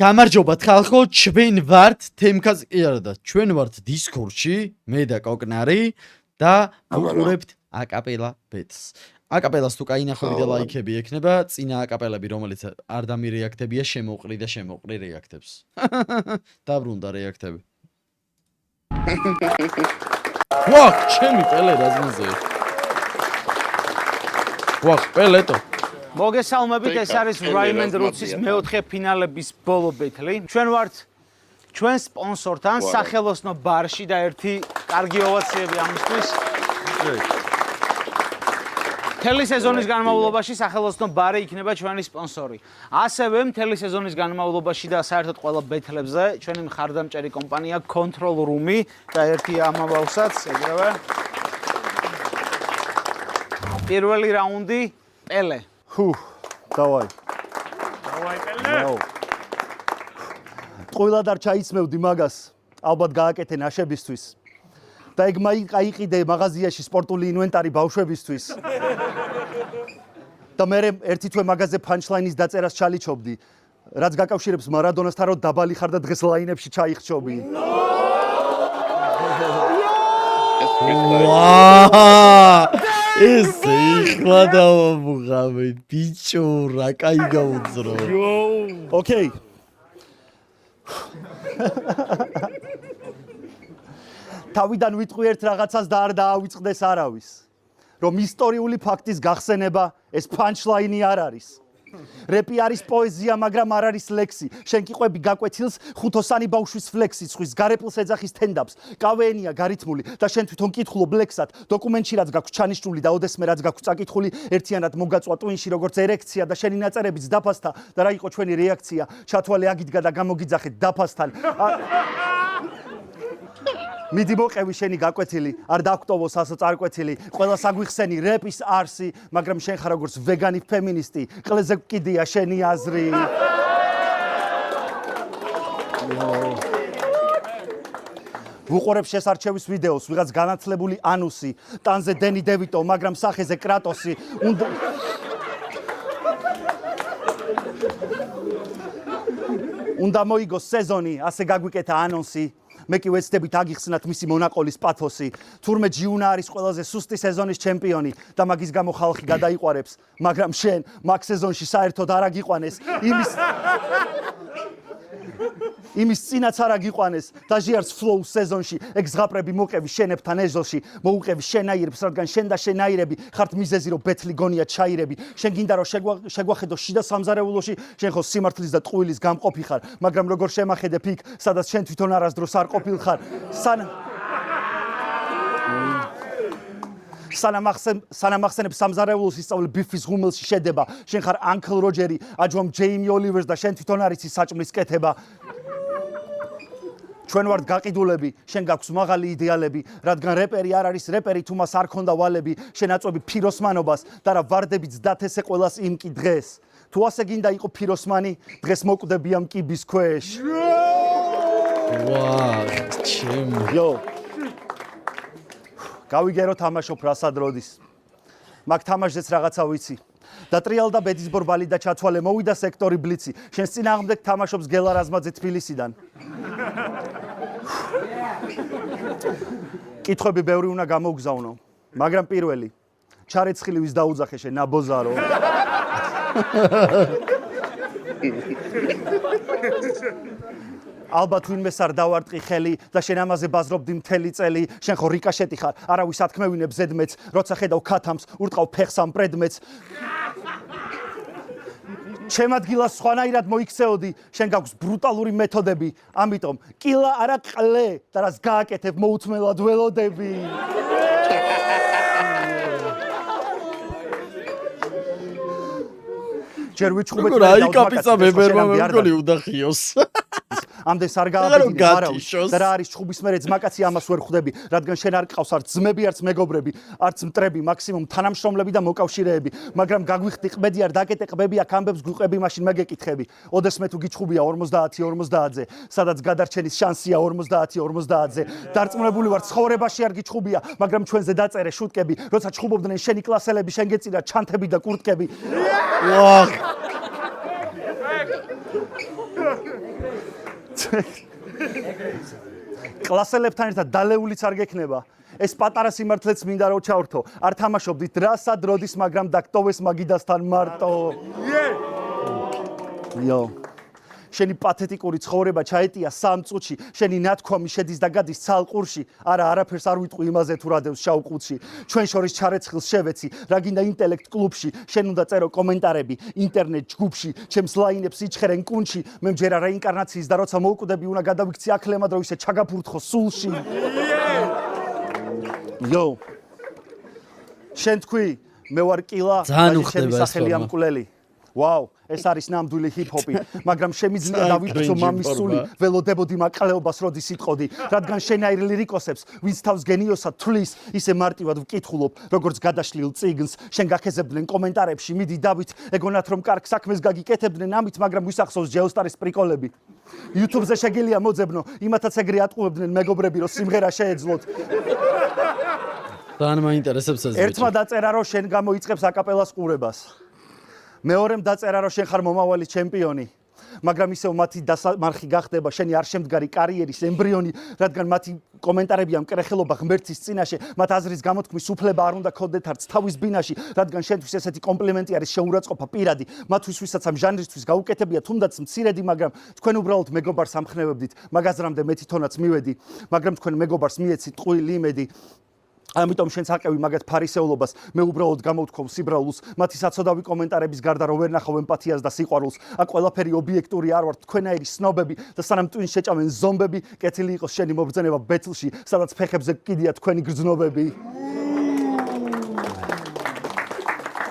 გამარჯობათ ხალხო, ჩვენ ვართ თემქას, კი არა და ჩვენ ვართ Discord-ში, მე და კოკნარი და ვუყურებთ აკაპელა ბეტს. აკაპელას თუ კაინახები და ლაიქები ექნება, წინა აკაპელები, რომელიც არ დამირეაქტებია, შემოყრი და შემოყრი რეაქტებს. დაბრუნდა რეაქტები. ვახ, ჩემი პელე რაზმაზე. ვახ, პელეტო. მოგესალმებით, ეს არის Raymond Roots-ის მეოთხე ფინალების ბოლო ბეთლი. ჩვენ ვართ ჩვენ სპონსორთან სახელოსნო ბარში და ერთი კარგი ოვაციები ამისთვის. მთელი სეზონის განმავლობაში სახელოსნო ბარი იქნება ჩვენი სპონსორი. ასევე მთელი სეზონის განმავლობაში და საერთოდ ყველა ბეთლებზე ჩვენი მხარდამჭერი კომპანია Control Room-ი და ერთი ამავავსაც ეგრევე. პირველი რაუნდი პელე. დავაი. დავაი პელე. ყველა და ჩაიცმევდი მაგას. ალბათ გააკეთე ნაშებისთვის. და ეგ მაიყიდე მაღაზიაში სპორტული ინვენტარი ბავშვებისთვის. და მე ერთი თვე მაღაზიაზე punchline-ის დაწერას ჩალიჩობდი. რაც გაკავშირებს მარადონასთან, რომ დაბალი ხარ და დღეს ლაინებში ჩაიხჩობი. ეს ეხლა დავამუღავე, ბიჭო, რა კაი გაუძრო. ოკეი. თავიდან ვიტყვი ერთ რაღაცას და არ დაავიწყდეს არავის. რომ ისტორიული ფაქტის გახსენება ეს punchline-ი არ არის. რეპი არის პოეზია, მაგრამ არ არის ლექსი. შენ კიყვები გაკვეთილს, ხუთოსანი ბავშვის ფლექსი, ცხვის გარეპილს ეძახის თენდაპს, კავეენია გარითმული და შენ თვითონ კითხულობ ლექსად. დოკუმენტში რაც გაქვს ჩანიშნული და ოდესმე რაც გაქვს წაკითხული, ერთიანად მოგაწვა ტვინში როგორც ერექცია და შენი ნაწერებიც დაფასთა და რა იყო ჩვენი რეაქცია? ჩათვალე აგიდგა და გამოგიძახეთ დაფასთან. მიდი მოყევი შენი გაკვეთილი, არ დაგკვდოვოს ასო წარკვეთილი, ყველა საგვიხსენი რეპის არსი, მაგრამ შენ ხარ როგორც ვეგანი ფემინისტი, ყველაზე კიდია შენი აზრი. ვუყურებ შესარჩევის ვიდეოს, ვიღაც განათლებული ანუსი, ტანზე დენი დევიტო, მაგრამ სახეზე კრატოსი, უნდა მოიგოს სეზონი, ასე გაგვიკეთა ანონსი. მე კი ვეცდებით აგიხსნათ მისი მონაყოლის პათოსი. თურმე ჯიუნა არის ყველაზე სუსტი სეზონის ჩემპიონი და მაგის გამო ხალხი გადაიყვარებს, მაგრამ შენ მაგ სეზონში საერთოდ არ აგიყვანეს. იმის წინაც არ აგიყვანეს და ჟიარს ფლოუ სეზონში ეგ ზღაპრები მოყევი შენებთან ეჟელში მოუყევი შენაირებს რადგან შენ და შენაირები ხართ მიზეზი რომ ბეთლი გონია ჩაირები შენ გინდა რომ შეგვახედო შიდა სამზარეულოში შენ ხო სიმართლის და ტყუილის გამყოფი ხარ მაგრამ როგორ შემახედებ იქ სადაც შენ თვითონ არასდროს არ ყოფილ ხარ სანამ ახსენებ სამზარეულოს ისწავლე ბიფის ღუმელში შედება შენ ხარ ანკლ როჯერი აჯვამ ჯეიმი ოლივერს და შენ თვითონ არის ის საჭმლის კეთება ჩვენ ვართ გაყიდულები, შენ გაქვს მაღალი იდეალები, რადგან რეპერი არ არის რეპერი, თუ მას არ ქონდა ვალები, შენ აწვევი ფიროსმანობას და რა ვარდებიც დათესე ყველას იმ კი დღეს. თუ ასე გინდა იყო ფიროსმანი, დღეს მოკვდები ამ კიბის ქვეშ. ვაა, ჩემი. იო. გავიგერო თამაშობ რასად როდის. მაგ თამაშზეც რაღაცა ვიცი. დატრიალდა ბედისბორ ბალი და ჩათვალე მოვიდა სექტორი ბლიცი. შენ წინააღმდეგ თამაშობს გელა რაზმაძე თბილისიდან. კითხვები ბევრი უნდა გამოგზავნო, მაგრამ პირველი ჩარეცხილი ვის დაუძახე შენ ნაბოზარო. ალბათ ვინმეს არ დავარტყი ხელი და შენ ამაზე ბაზრობდი მთელი წელი, შენ ხო რიკაშეტი ხარ, არავის ათქმევინებ ზედმეც, როცა ხედავ ქათამს, ურტყავ ფეხს ამ პრედმეტს. ჩემ ადგილას სხვანაირად მოიქცეოდი, შენ გაქვს ბრუტალური მეთოდები, ამიტომ კილა არა ყლე და რას გააკეთებ მოუთმელად ველოდები. ჯერ ვიჩხუბეთ რა იკაპიცა მებერმა მეგონი უნდახიოს. ამდენს არ გააბედინე არავის და რა არის ჩხუბის მერე ძმაკაცი ამას ვერ ხვდები რადგან შენ არ გყავს არც ძმები არც მეგობრები არც მტრები მაქსიმუმ თანამშრომლები და მოკავშირეები მაგრამ გაგვიხდი ყბედი არ დაკეტე ყბები აქ ამბებს გვიყვები მაშინ მე გეკითხები ოდესმე თუ გიჩხუბია 50-50-ზე სადაც გადარჩენის შანსია 50-50-ზე დარწმუნებული ვარ ცხოვრებაში არ გიჩხუბია მაგრამ ჩვენზე დაწერე შუტკები როცა ჩხუბობდნენ შენი კლასელები შენ გეწირა ჩანთები და კურტკები ვაა კლასელებთან ერთად დალეულიც არ გექნება. ეს პატარა სიმართლეც მინდა რომ ჩავრთო. არ თამაშობდით დრასად როდის, მაგრამ დაგტოვეს მაგიდასთან მარტო. იო. შენი პათეტიკური ცხოვრება ჩაეტია 3 წუთში, შენი ნათქვამი შედის და გადის ცალყურში. არა, არაფერს არ ვიტყვი იმაზე თუ რა დევს შავ ყუთში. ჩვენ შორის ჩარეცხილს შევეცი, რა გინდა ინტელექტ კლუბში, შენ უნდა წერო კომენტარები ინტერნეტ ჯგუფში, ჩემს ლაინებს იჩხერენ კუნჩი, მე მჯერა რეინკარნაციის და როცა მოვკვდები, უნდა გადავიქცი აკლემად, რომ ისე ჩაგაფურთხო სულში. იო. შენ თქვი, მე ვარ კილა, შენი სახელი ამკვლელი. ვაუ, ეს არის ნამდვილი ჰიპ-ჰოპი, მაგრამ შემიძლია დავიფრთხო მამის სული, ველოდებოდი მაყლეობას როდის იტყოდი, რადგან შენაირ ლირიკოსებს, ვინც თავს გენიოსად თვლის, ისე მარტივად ვკითხულობ, როგორც გადაშლილ წიგნს, შენ გახეზებდნენ კომენტარებში, მიდი დავით, ეგონათ რომ კარგ საქმეს გაგიკეთებდნენ ამით, მაგრამ ვისახსოვს ჯეოსტარის პრიკოლები. YouTube-ზე შეგიძლია მოძებნო, იმათაც ეგრე ატყუებდნენ მეგობრები, რომ სიმღერა შეეძლოთ. თან მაინტერესებს ეს. ერთმა დაწერა, რომ შენ გამოიწყებს აკაპელას ყურებას. მეორემ დაწერა, რომ შენ ხარ მომავალი ჩემპიონი, მაგრამ ისევ მათი დასამარხი გახდება შენი არ შემდგარი კარიერის ემბრიონი, რადგან მათი კომენტარები ამ კრეხელობა ღმერთის წინაშე, მათ აზრის გამოთქმის უფლება არ უნდა ქონდეთ არც თავის ბინაში, რადგან შენთვის ესეთი კომპლიმენტი არის შეურაცხყოფა პირადი, მათთვის ვისაც ამ ჟანრისთვის გაუკეთებია თუნდაც მცირედი, მაგრამ თქვენ უბრალოდ მეგობარს ამხნევებდით, მაგაზრამდე მე თვითონაც მივედი, მაგრამ თქვენ მეგობარს მიეცით ტყუილი იმედი. ამიტომ შენ წაყევი მაგათ ფარისეულობას, მე უბრალოდ გამოვთქვი სიბრალულს, მათი საწოდავი კომენტარების გარდა რომ ვერ ნახავ ემპათიას და სიყვარულს, აქ ყველაფერი ობიექტური არ ვარ, თქვენაირი სნობები და სანამ ტვინს შეჭამენ ზომბები, კეთილი იყოს შენი მობრძანება ბეთლში, სადაც ფეხებზე კიდია თქვენი გრძნობები.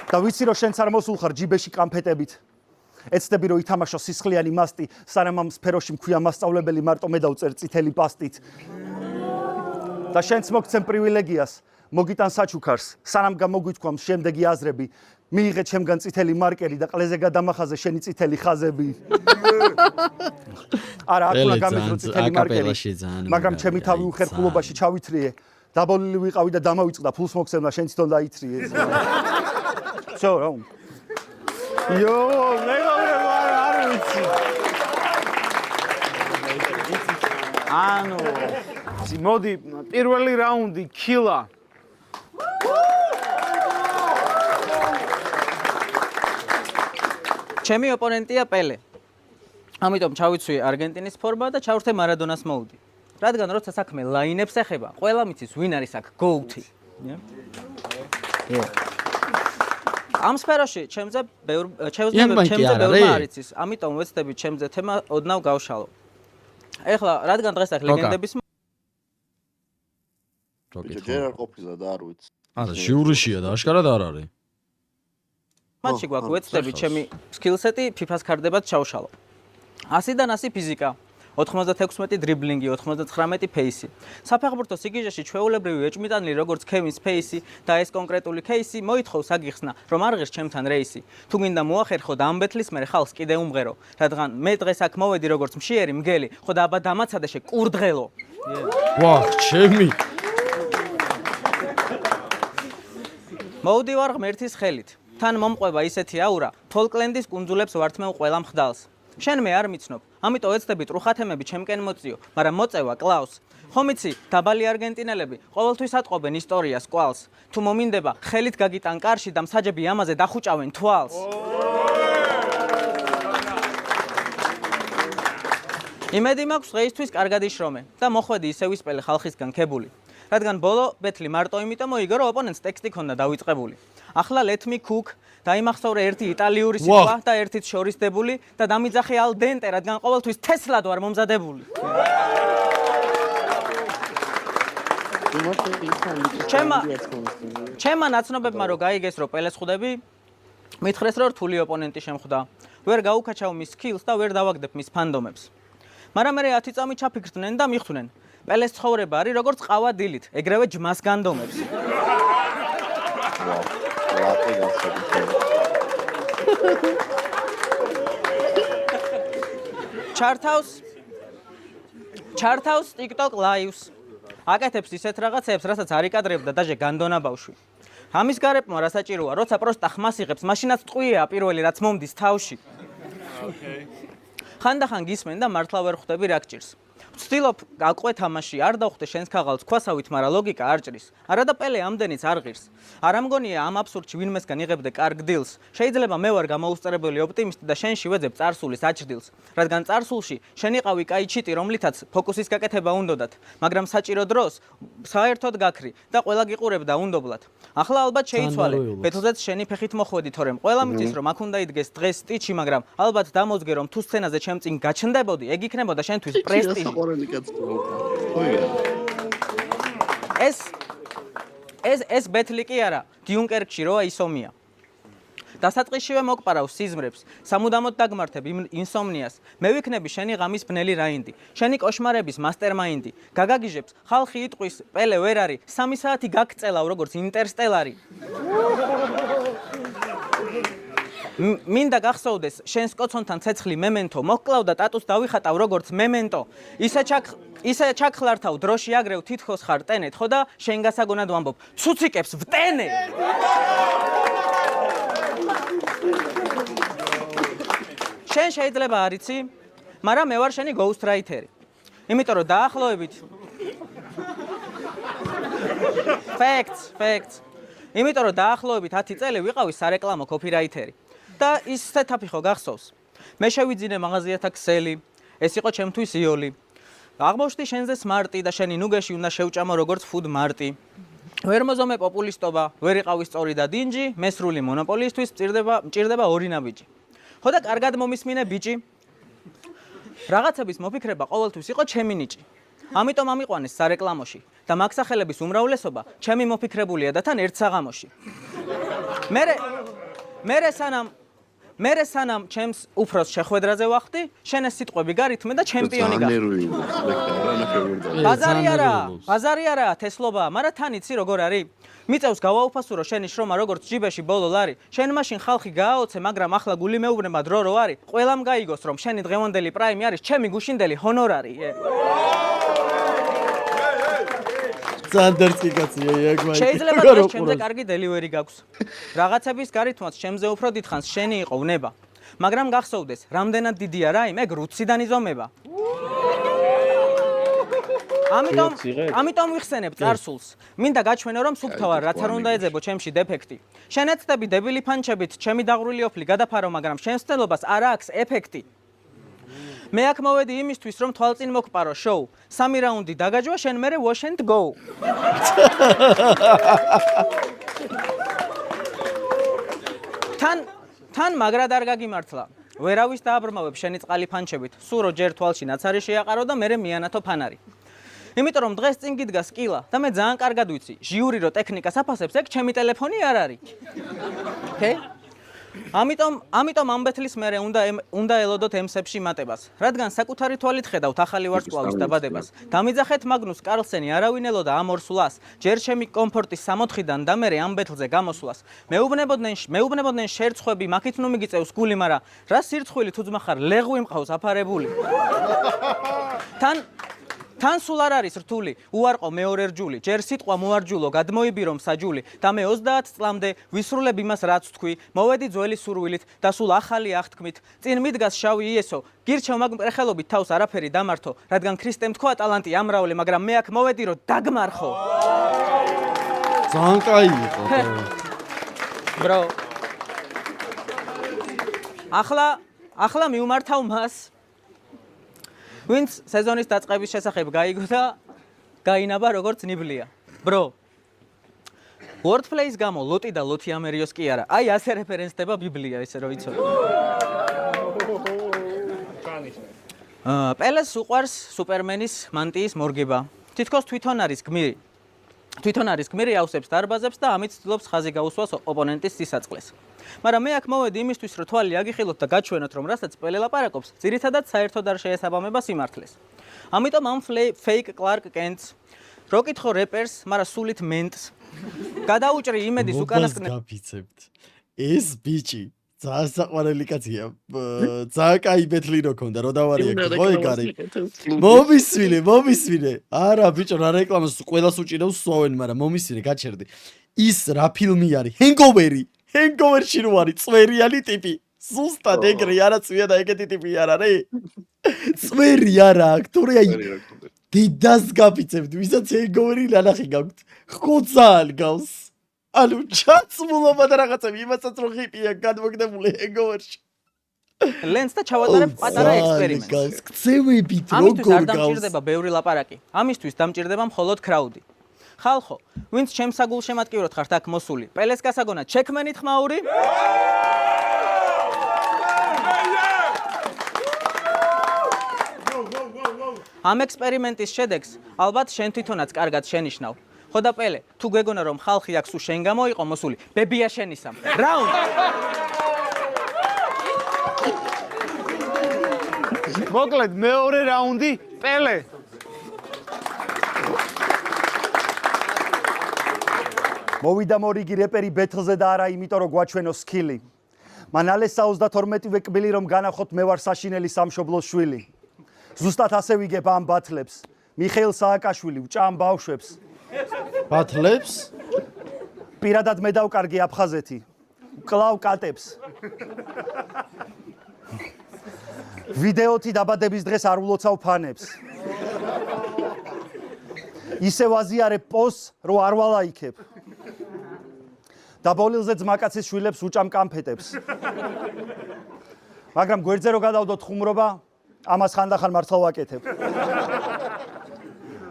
და ვიცი რომ შენც არ მოსულ ხარ ჯიბეში კამფეტებით. ეცდები რომ ითამაშო სისხლიანი მასტი, სანამ ამ სფეროში მქვია მასწავლებელი მარტო მე დავწერ წითელი პასტით. და შენც მოგცემ პრივილეგიას, მოგიტან საჩუქარს, სანამ გამოგვითქვამ შემდეგი აზრები, მიიღე ჩემგან წითელი მარკერი და ყლეზე გადამახაზე შენი წითელი ხაზები. არა, აქ უნდა გამეძრო წითელი მარკერი, მაგრამ ჩემი თავი უხერხულობაში ჩავითრიე, დაბოლილი ვიყავი და დამავიწყდა ფულს მოგცემ და შენ თვითონ დაითრიე. შო, რა. იო, მეგობრებო, არ ვიცი. ანუ მოდი პირველი რაუნდი კილა ჩემი ოპონენტია პელე. ამიტომ ჩავიცვი არგენტინის ფორმა და ჩავრთე მარადონას მოუდი. რადგან როცა საქმე ლაინებს ეხება, ყველა მიცის ვინ არის აქ გოუთი. ამ სფეროში ჩემზე ბევრმა არ იცის, ამიტომ ვეცდები ჩემზე თემა ოდნავ გავშალო. ეხლა რადგან დღეს აქ ლეგენდების ჯერ არ ყოფილა და არ ვიცი. არა, ჟიურიშია და აშკარად არ არის. მათში გვაქვს ვეცდები ჩემი სკილსეტი FIFA-ს ქარდებად ჩავშალო. 100-დან 100 ფიზიკა, 96 დრიბლინგი, 99 ფეისი. საფეხბურთო სიგიჟეში ჩვეულებრივი ეჭმიტანილი როგორც კევინ სპეისი და ეს კონკრეტული кейსი მოითხოვს აგიხსნა, რომ არ ღირს ჩემთან რეისი. თუ გინდა მოახერხო და ამ ბეთლის მერე ხალხს კიდე უმღერო, რადგან მე დღეს აქ მოვედი როგორც მშიერი მგელი, ხო და აბა დამაცადეშე კურდღელო. ვაჰ, ჩემი. მოვდივარ ღმერთის ხელით. თან მომყვება ისეთი აურა, ფოლკლენდის კუნძულებს ვართმევ ყველა მხდალს. შენ მე არ მიცნობ, ამიტომ ეცდები ტრუხათემები ჩემკენ მოწიო, მაგრამ მოწევა კლავს. ხომ იცი, დაბალი არგენტინელები ყოველთვის ატყობენ ისტორიას კვალს. თუ მომინდება, ხელით გაგიტან კარში და მსაჯები ამაზე დახუჭავენ თვალს. იმედი მაქვს დღეისთვის კარგად იშრომე და მოხვედი ისე ვისპელე ხალხისგან ქებული. რადგან ბოლო ბეთლი მარტო იმიტომ მოიგო, რომ ოპონენტს ტექსტი ქონდა დავიწყებული. ახლა let me cook დაიმახსოვრე ერთი იტალიური სიტყვა და ერთით შორისდებული და დამიძახე al dente, რადგან ყოველთვის თესლად ვარ მომზადებული. ჩემმა ნაცნობებმა რო გაიგეს, რომ პელეს ხვდები, მითხრეს, რომ რთული ოპონენტი შემხვდა. ვერ გაუკაჩავ მის skills და ვერ დავაგდებ მის ფანდომებს. მაგრამ მე 10 წამი ჩაფიქრდნენ და მიხვდნენ. პელეს ცხოვრება არის როგორც ყავა დილით, ეგრევე ჯმას განდომებს. ჩართავს TikTok live-ს. აკეთებს ისეთ რაღაცებს, რასაც არ იკადრებდა დაჟე განდონა ბავშვი. ამის გარებმა რა საჭიროა, როცა პროსტა ხმას იღებს, მაშინაც ტყვია პირველი რაც მომდის თავში. ხანდახან გისმენ და მართლა ვერ ხვდები რა გჭირს. ვცდილობ გაყვე თამაში, არ დავხვდე შენს ქაღალდს ქვასავით, მაგრამ ლოგიკა არ ჭრის. არა და პელე ამდენიც არ ღირს. არ ამგონია ამ აბსურდში ვინმესგან იღებდე კარგ დილს. შეიძლება მე ვარ გამოუსწრებელი ოპტიმისტი და შენში ვეძებ წარსულის აჭრდილს. რადგან წარსულში შენ იყავი კაი ჩიტი, რომლითაც ფოკუსის გაკეთება უნდოდათ, მაგრამ საჭირო დროს საერთოდ გაქრი და ყველა გიყურებდა უნდობლად. ახლა ალბათ შეიცვალე. ბეთლზეც შენი ფეხით მოხვედი, თორემ ყველა მწის რომ აქ უნდა იდგეს დღეს სტიჩი, მაგრამ ალბათ დამოძგე რომ თუ სცენაზე ჩემ წინ გაჩნდებოდი, ეგ იქნებოდა შენთვის პრესტიჟი. ეს ბეთლი კი არა, დიუნკერკში როა ისომია. დასაწყისშივე მოგპარავს სიზმრებს, სამუდამოდ დაგმართებ ინსომნიას. მე ვიქნები შენი ღამის ბნელი რაინდი, შენი კოშმარების მასტერმაინდი. გაგაგიჟებს, ხალხი იტყვის, პელე ვერ არის, 3 საათი გაგწელავ როგორც ინტერსტელარი. მინდა გახსოვდეს შენს კოცონთან ცეცხლი მემენტო, მოკლავ და ტატუს დავიხატავ როგორც მემენტო. ისე ჩაქხლართავ დროში აგრევ თითქოს ხარ ტენეთ, ხო და შენ გასაგონად ვამბობ, ცუციკებს ვტენე. შენ შეიძლება არ იცი, მაგრამ მე ვარ შენი გოუსტრაითერი. იმიტომ რომ დაახლოებით Facts. იმიტომ რომ დაახლოებით 10 წელი ვიყავი სარეკლამო კოპირაითერი. და ის სეტაპი ხო გახსოვს? მე შევიძინე მაღაზიათა ქსელი, ეს იყო ჩემთვის იოლი. აღმოჩნდი შენზე სმარტი და შენი ნუგეში უნდა შევჭამო როგორც ფუდ მარტი. ვერ მოზომე პოპულისტობა, ვერ იყავი სწორი და დინჯი, მესრული მონოპოლისტვის მჭირდება ორი ნაბიჯი. ხო და კარგად მომისმინე ბიჭი. რაღაცების მოფიქრება ყოველთვის იყო ჩემი ნიჭი. ამიტომ ამიყვანეს სარეკლამოში და მაგსახელების უმრავლესობა ჩემი მოფიქრებულია და თან ერთ საღამოში. მერე სანამ ჩემს უფროს შეხვედრაზე ვახდი, შენ ეს სიტყვები გარითმე და ჩემპიონი გახდი. ბაზარი არა, თესლობა, მაგრამ თან იცი როგორ არის? მიწევს გავაუფასურო შენი შრომა როგორც ჯიბეში ბოლო ლარი. შენ მაშინ ხალხი გააოცე, მაგრამ ახლა გული მეუბნება დრო რო არის. ყველამ გაიგოს რომ შენი დღევანდელი პრაიმი არის ჩემი გუშინდელი ჰონორარი. ზანდერცი კაცია, ეგ მაინც. შეიძლება დღეს ჩემზე კარგი დელივერი გაქვს. რაღაცების გარითმაც ჩემზე უფრო დიდხანს შენი იყო ვნება. მაგრამ გახსოვდეს, რამდენად დიდია რაიმ, ეგ რუციდან იზომება. ამიტომ ვიხსენებ წარსულს. მინდა გაჩვენო რომ სუფთა ვარ, რაც არ უნდა ეძებო ჩემში დეფექტი. შენ ეცდები დებილი ფანჩებით, ჩემი დაღვრილი ოფლი გადაფარო, მაგრამ შენს ცნელობას არ აქვს ეფექტი. მე აქ მოვედი იმისთვის, რომ თვალწინ მოგპარო შოუ. 3 რაუნდი დაგაჯვა, შენ მერე wash and go. თან მაგრად არ გაგიმართლა. ვერავის დააბრმავებ შენი წყალი ფანჩებით. სულ რო ჯერ თვალში ნაცარი შეაყარო და მერე მიანათო ფანარი. იმიტომ რომ დღეს წინ გიდგა სკილა და მე ძალიან კარგად ვიცი, ჟიური რო ტექნიკას აფასებს, ეგ ჩემი ტელეფონი არ არის. ოკეი? ამიტომ ამ ბეთლის მერე უნდა ელოდოთ ემსებში მატებას, რადგან საკუთარი თვალით ხედავთ ახალი ვარსკვლავის დაბადებას. დამიძახეთ მაგნუს კარლსენი არავინ ელოდა ამ ორსულას, ჯერ ჩემი კომფორტის 64-დან და მერე ამ ბეთლზე გამოსვლას. მეუბნებოდნენ შერცხვები, მაქით ნუ მიგიწევს გული, მაგრამ რა სირცხვილი თუ ძმა ხარ, ლეღვი მყავს აფარებული. თან სულ არ არის რთული, უარყო მეორე რჯული, ჯერ სიტყვა მოარჯულო, გადმოიბირო მსაჯული და მე 30 წლამდე ვისრულებ იმას რაც თქვი, მოვედი ძველი სურვილით და სულ ახალი აღთქმით. წინ მიდგას შავი იესო, გირჩევ მაგ მყრეხელობით თავს არაფერი დამართო, რადგან ქრისტემ თქვა ტალანტი ამრავლე, მაგრამ მე აქ მოვედი რომ დაგმარხო. ძალიან კაი იყო. ბრო. ახლა მივმართავ მას. ვინც სეზონის დაწყების შესახებ გაიგო და გაინაბა როგორც ნიბლია. ბრო. Wordplay-ის გამო ლოტი და ლოთი ამერიოს კი არა. აი ასე რეფერენსდება ბიბლია, ესე რომ იცოდე. პელეს უყვარს სუპერმენის მანტიის მორგება. თითქოს თვითონ არის გმირი ავსებს დარბაზებს და ამით ცდილობს ხაზი გაუსვას ოპონენტის სისაწყლეს. მაგრამ მე აქ მოვედი იმისთვის, რომ თვალი აგიხილოთ და გაჩვენოთ, რომ რასაც პელე ლაპარაკობს, ძირითადად საერთოდ არ შეესაბამება სიმართლეს. ამიტომ ამ ფეიკ კლარკ კენტს, რო კითხო რეპერს, მაგრამ სულით მენტს, გადაუჭრი იმედის უკანასკნელ. გაფიცებთ. ეს ბიჭი ძალიან საყვარელი კაცია. ძალიან კაი ბეთლი რო ქონდა, რო დავარია ხო ეგ არის. მომისმინე. არა ბიჭო, რა რეკლამას ყველას უჭირავს სვავენ, მაგრამ მომისმინე, გაჩერდი. ის რა ფილმი არის? Hangover-ში რო არის წვერიანი ტიპი. ზუსტად ეგრე არა წვია და ეგეთი ტიპი არ არის? წვერი არა აქტორი აი დიდას გაფიცებთ, ვისაც ეგორი ნანახი გაქვთ. ხოცალ გავს. ანუ ჩაცმულობა და რაღაცები იმასაც რო ხიპია განმოგდებული ეგორში. ლენს და ჩავატარებ პატარა ექსპერიმენტს. გავს ქცევებით ამისთვის როგორ არ გავს. დამჭირდება ბევრი ლაპარაკი. ამისთვის დამჭირდება მხოლოდ კრაუდი. ხალხო, ვინც ჩემს საგულშემატკივროდ ხართ აქ მოსული, პელეს გასაგონად ჩექმენით ხმაური? ამ ექსპერიმენტის შედეგს ალბათ შენ თვითონაც კარგად შენიშნავ. ხო და პელე, თუ გეგონა რომ ხალხი აქ სულ შენ გამო იყო მოსული, ბებია შენისამ. რაუნდ. მოკლედ მეორე რაუნდი პელე. მოვიდა მორიგი რეპერი ბეთლზე და არა იმიტომ რომ გვაჩვენო სკილი. მან ალეს 32-ვე კბილი რომ განახოთ მე ვარ საშინელი სამშობლოს შვილი. ზუსტად ასე ვიგებ ამ ბათლებს. მიხეილ სააკაშვილი ვჭამ ბავშვებს. ბათლებს? პირადად მე დავკარგე აფხაზეთი. კლავ კატებს. ვიდეოთი დაბადების დღეს არ ულოცავ ფანებს. ისე ვაზიარებ პოსტს, რომ არ ვალაიქებ. და ბოლილზე ძმაკაცის შვილებს უჭამ კამფეტებს. მაგრამ გვერდზე რო გადავდოთ ხუმრობა, ამას ხანდახან მართლა ვაკეთებ.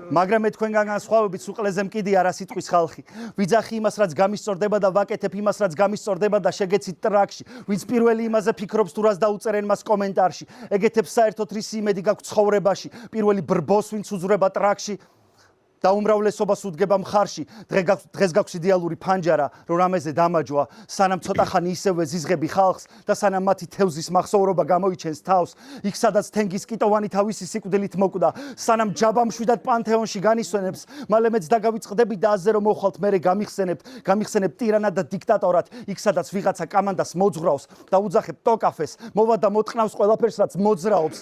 მაგრამ მე თქვენგან განსხვავებით უყლეზე მკიდია რა სიტყვის ხალხი. ვიძახი იმას, რაც გამისწორდება და ვაკეთებ იმას, რაც გამისწორდება და შეგეცით ტრაქში. ვინც პირველი იმაზე ფიქრობს თუ რას დაუწერენ მას კომენტარში. ეგეთებს საერთოდ რისი იმედი გაქვთ ცხოვრებაში. პირველი ბრბოს ვინც უძვრება ტრაქში. და უმრავლესობას უდგება მხარში. დღეს გაქვს იდეალური ფანჯარა, რომ რამეზე დამაჯვა, სანამ ცოტა ხანი ისევე ზიზღები ხალხს და სანამ მათი თევზის მახსოვრობა გამოიჩენს თავს, იქ სადაც თენგის კიტოვანი თავისი სიკვდილით მოკვდა, სანამ ჯაბა მშვიდად პანთეონში განისვენებს, მალე მეც დაგავიწყდები და აზე რომ მოხვალთ, მერე გამიხსენებ ტირანად და დიქტატორად, იქ სადაც ვიღაცა კამანდას მოძღვრავს და უძახებ ტოკაფეს, მოვა და მოტყნავს ყველაფერს, რაც მოძრაობს.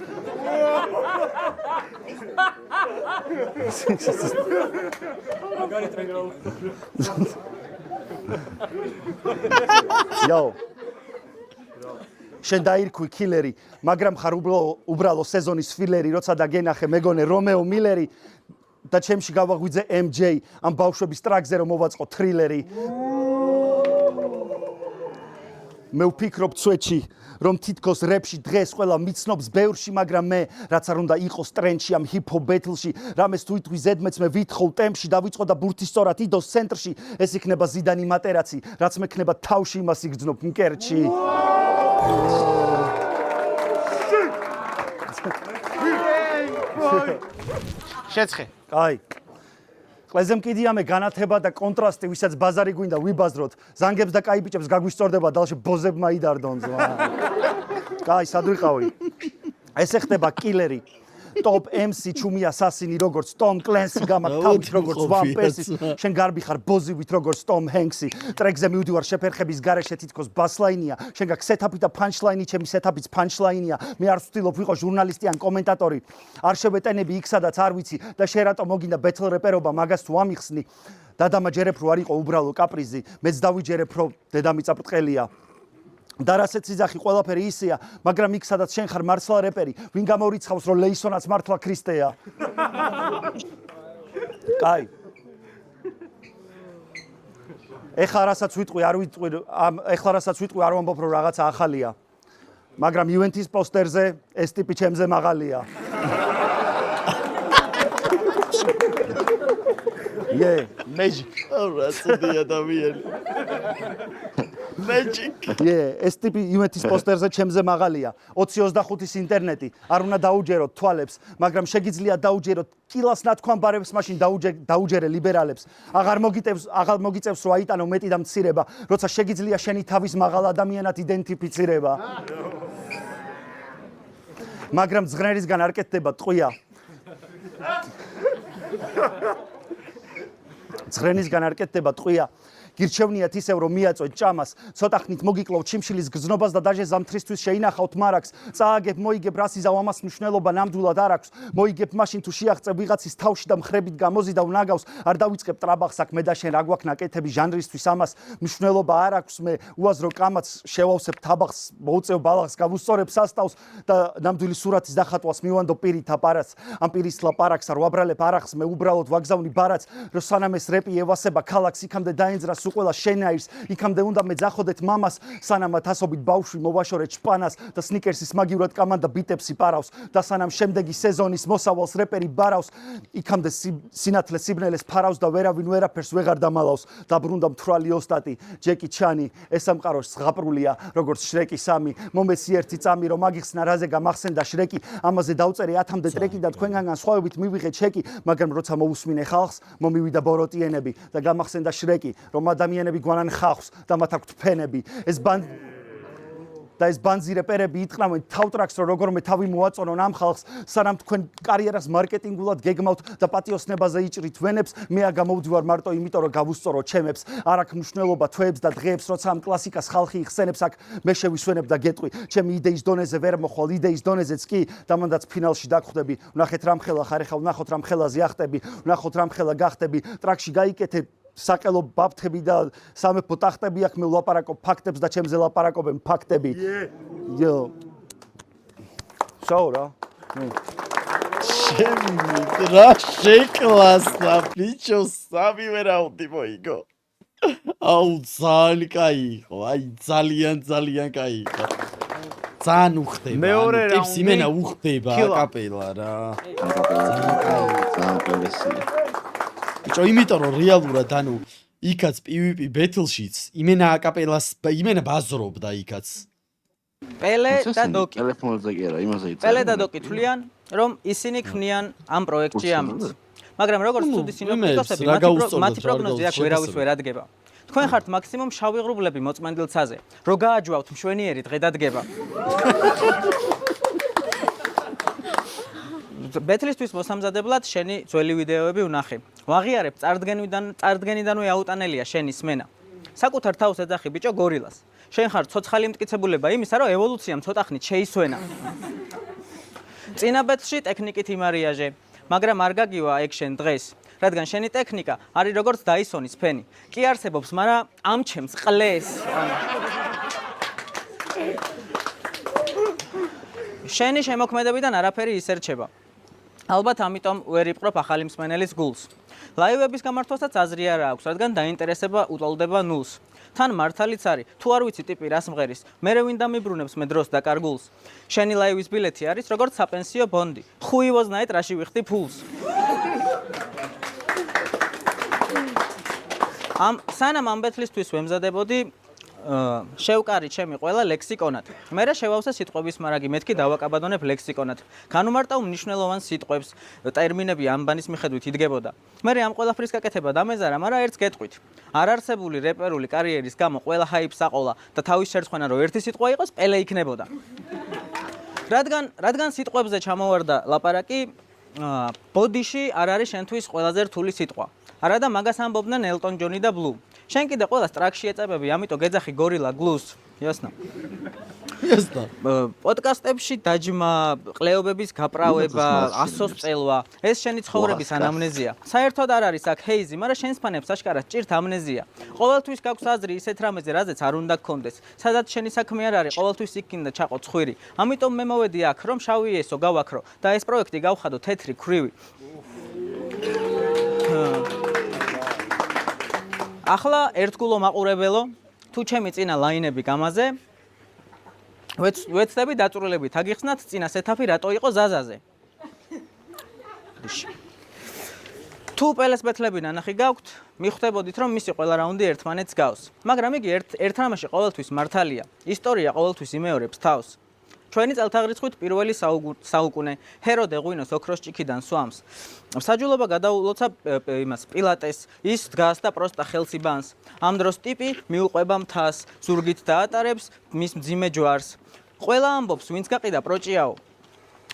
Yo. შენ დაირქვი კილერი, მაგრამ ხარ უბრალო სეზონის ფილერი, როცა დაგენახე მეგონე რომეო მილერი და ჩემში გავაღვიძე MJ, ამ ბავშვების ტრაქზე რომ მოვაწყო თრილერი. მე ვფიქრობ წვეთში, რომ თითქოს რეპში დღეს ყველა მიცნობს ბევრში, მაგრამ მე რაც არ უნდა იყოს ტრენდში ამ ჰიპ-ჰოპ ბეთლში, რამეს თუ იტყვი ზედმეც მე ვითხოვ ტემპში და ვიწყო და ბურთი სწორად იდოს ცენტრში, ეს იქნება ზიდანი მატერაცი, რაც მექნება თავში იმას იგრძნობ მკერდში. შეცხე. კაი. ყლეზე მკიდია მე განათება და კონტრასტი, ვისაც ბაზარი გვინდა ვიბაზროთ, ზანგებს და კაი ბიჭებს გაგვისწორდება დალში ბოზებმა იდარდონ ზვა. კაი, სად ვიყავი? ესე ხდება კილერი. Top MC ჩუმია სასინი როგორც Tom Clancy გამაქვს თავით როგორც One Piece შენ გარბი ხარ ბოზივით როგორც Tom Hanks-ი ტრეკზე მივდივარ შეფერხების გარეშე თითქოს ბასლაინია შენ გაქვს სეტაპი და პანჩლაინი ჩემი სეტაპიც პანჩლაინია მე არ ვცდილობ ვიყო ჟურნალისტი ან კომენტატორი არ შევეტენები იქ სადაც არ ვიცი და შენ რატომ მოგინდა ბეთლ რეპერობა მაგას თუ ამიხსნი დადამა ჯერებ რო არ იყო უბრალო კაპრიზი მეც დავიჯერებ რომ დედამიწა ბრტყელია და რასაც იძახი ყველაფერი ისეა, მაგრამ იქ სადაც შენ ხარ მართლა რეპერი, ვინ გამორიცხავს რომ ლეისონაც მართლა ქრისტეა. კაი. ეხლა რასაც ვიტყვი, არ ვამბობ რომ რაღაცა ახალია. მაგრამ ივენთის პოსტერზე ეს ტიპი ჩემზე მაღალია. Magic. რა ცუდი ადამიანი. Magic. ეს ტიპი ივენთის პოსტერზე ჩემზე მაღალია. 20-25-ის ინტერნეტი. არ უნდა დაუჯეროთ თვალებს, მაგრამ შეგიძლია დაუჯეროთ კილას ნათქვამ ბარებს, მაშინ დაუჯერე ლიბერალებს. აღარ მოგიწევს რომ აიტანო მეტი და მცირება, როცა შეგიძლია შენი თავის მაღალ ადამიანად იდენტიფიცირება. მაგრამ ზღნერისგან არ კეთდება ტყვია. ზღრენისგან არ კეთდება ტყვია. გირჩევნიათ ისევ რომ მიაწვეთ ჭამას, ცოტა ხნით მოგიკლავთ ჩიმშილის გზნობას და დაჟე ზამთრისთვის შეინახავთ მარაკს. წააგებ, მოიგებ რას იზავ ამას მნიშვნელობა ნამდვილად არ აქვს. მოიგებ მაშინ თუ შეაღწევ ვიღაცის თავში და მხრებით გამოზიდავ ნაგავს, არ დავიწყებ ტრაბახს აქ მე და შენ რა გვაქვს ნაკეთები ჟანრისთვის ამას მნიშვნელობა არ აქვს. მე უაზრო კამაც შევავსებ თაბახს, მოუწევ ბალახს, გავუსწორებ სასტავს და ნამდვილი სურათის დახატვას მივანდო პირით აპარატს. ამ პირის ლაპარაკს არ ვაბრალებ არახს, მე უბრალოდ ვაგზავნი ბარათს, რომ სანამ ეს რეპი ევასება ქალაქს, იქამდე დაენძრას უყველა შენაირს, იქამდე უნდა მეძახოდეთ მამას, სანამ ათასობით ბავშვი მოვაშორეთ შპანას და სნიკერსის მაგივრად კამანდა ბიტებს იპარავს და სანამ შემდეგი სეზონის მოსავალს რეპერი ბარავს, იქამდე სინათლე სიბნელეს ფარავს და ვერავინ ვერაფერს ვეღარ დამალავს. დაბრუნდა მთვრალი ოსტატი, ჯეკი ჩანი, ეს სამყაროს ზღაპრულია, როგორც შრეკი 3. მომეცი ერთი წამი, რომ აგიხსნა რაზე გამახსენდა შრეკი, ამაზე დავწერე 1000-მდე ტრეკი და თქვენგან სხვაობით მივიღე ჩეკი, მაგრამ როცა მოусმინე ხალხს, მომივიდა ბოროტიენები და გამახსენდა შრეკი, რომ ადამიანები გვანან ხახს და მათ აქვთ ფენები. ეს ბანძი რეპერები იტყნავენ თავტრაქს, რომ როგორმე თავი მოაწონონ ამ ხალხს, სანამ თქვენ კარიერას მარკეტინგულად გეგმავთ და პატიოსნებაზე იჭრით ვენებს, მე გამოვდივარ მარტო იმიტომ, რომ გავუსწორო ჩემებს. არ აქვს მნიშვნელობა თვეებს და დღეებს, როცა ამ კლასიკას ხალხი იხსენებს, აქ მე შევისვენებ და გეტყვი. ჩემი იდეის დონეზე ვერ მოხვალ, იდეის დონეზეც კი და მანდაც ფინალში დაგხვდები. ვნახეთ რამხელა ხარ ახლა, ვნახოთ რამხელაზე ახტები, ვნახოთ რამხელა გახტები, ტრაქში გაიკეთე საყელო ბაფთები და სამეფო ტახტები აქ მე ვლაპარაკობ ფაქტებს და ჩემზე ლაპარაკობენ ფაქტები. იო. შაურა. ჩემი რა შეკლასა ბიჭო, სამივე რაუნდი მოიგო. აუ ძალიან კაი იყო, აი ძალიან კაი იყო. ძალიან უხდება. მეორე ტიპს რაუნდი იმენა უხდება აკაპელა რა. ძალიან პერესია. ბიჭო, იმიტომ რომ რეალურად ანუ იქაც PvP ბეთლშიც იმენა აკაპელას იმენა ბაზრობდა იქაც. პელე და დოკი. ტელეფონზე კი არა, იმაზე იწევენ. პელე და დოკი თვლიან, რომ ისინი ქმნიან ამ პროექტში ამით. მაგრამ როგორც ცუდი სინოპტიკოსები, მათი პროგნოზი აქ ვერავის ვერ ადგება. თქვენ ხართ მაქსიმუმ შავი ღრუბლები მოწმენდილცაზე. რო გააჯვავთ მშვენიერი დღე დადგება. ბეთლისთვის მოსამზადებლად შენი ძველი ვიდეოები ვნახე. ვაღიარებ წარდგენიდანვე აუტანელია შენი სმენა. საკუთარ თავს ეძახი ბიჭო გორილას. შენ ხარ ცოცხალი მტკიცებულება იმისა, რომ ევოლუციამ ცოტა ხნით შეისვენა. წინა ბეთლში ტექნიკით იმარიაჟე, მაგრამ არ გაგივა ეგ შენ დღეს, რადგან შენი ტექნიკა არის როგორც დაისონის ფენი. კი არსებობს, მაგრამ ამჩემს ყლეს. შენი შემოქმედებიდან არაფერი ისერჩება. ალბათ ამიტომ ვერ იპყრობ ახალი მსმენელის გულს. ლაივების გამართვასაც აზრი არ აქვს, რადგან დაინტერესება უტოლდება ნულს. თან მართალიც არის, თუ არ ვიცი ტიპი რას მღერის, მერე ვინ დამიბრუნებს მე დროს და კარგულს. შენი ლაივის ბილეთი არის როგორც საპენსიო ბონდი. ხუივოზნაით რაში ვიხდი ფულს. სანამ ამ ბეთლისთვის ვემზადებოდი, შევკარი ჩემი ყველა ლექსიკონად. მერე შევავსე სიტყვების მარაგი, მეთქი დავაკაბადონებ ლექსიკონად. განუმარტავ მნიშვნელოვან სიტყვებს, ტერმინები ამბანის მიხედვით იდგებოდა. მერე ამ ყველაფრის გაკეთება დამეზარა, მაგრამ ერთს გეტყვით. არარსებული რეპერული კარიერის გამო ყველა ჰაიპს აყოლა და თავის შერცხვენა რო ერთი სიტყვა იყოს, პელე იქნებოდა. რადგან სიტყვებზე ჩამოვარდა ლაპარაკი, ბოდიში არ არის შენთვის ყველაზე რთული სიტყვა. არადა მაგას ამბობდნენ ელტონ ჯონი და ბლუ. შენ კიდე ყველას ტრაქში ეწებები, ამიტომ გეძახი გორილა გლუს. იასნა. პოდკასტებში დაჯმა, ყლეობების გაპრავება, ასოს წელვა, ეს შენი ცხოვრების ანამნეზია. საერთოდ არ არის აქ ჰეიზი, მაგრამ შენს ფანებს აშკარად ჭირთ ამნეზია. ყოველთვის გაქვს აზრი ისეთ რამეზე, რაზეც არ უნდა გქონდეს. სადაც შენი საქმე არ არის, ყოველთვის იქ კიდე ჩაყო ცხვირი. ამიტომ მე მოვედი აქ, რომ შავი ესო გავაქრო და ეს პროექტი გავხადო თეთრი ქვრივი. ახლა ერთგულო მაყურებელო, თუ ჩემი წინა ლაინები გამაზე, ვეცდები დაწურილებით აგიხსნათ წინა სეტაპი რატო იყო ზაზაზე. თუ პელეს ბეთლები ნანახი გაქვთ, მიხვდებოდით რომ მისი ყველა რაუნდი ერთმანეთს გავს. მაგრამ იგი ერთ რამაში ყოველთვის მართალია. ისტორია ყოველთვის იმეორებს თავს. ჩვენი წელთაღრიცხვით პირველი საუკუნე ჰეროდე ღვინოს ოქროს ჭიქიდან სვამს. საჯულობა გადაულოცა იმას პილატეს, ის დგას და პროსტა ხელს იბანს. ამ დროს ტიპი მიუყვება მთას, ზურგით დაატარებს მის მძიმე ჯვარს. ყველა ამბობს, ვინც გაყიდა პროჭიაო.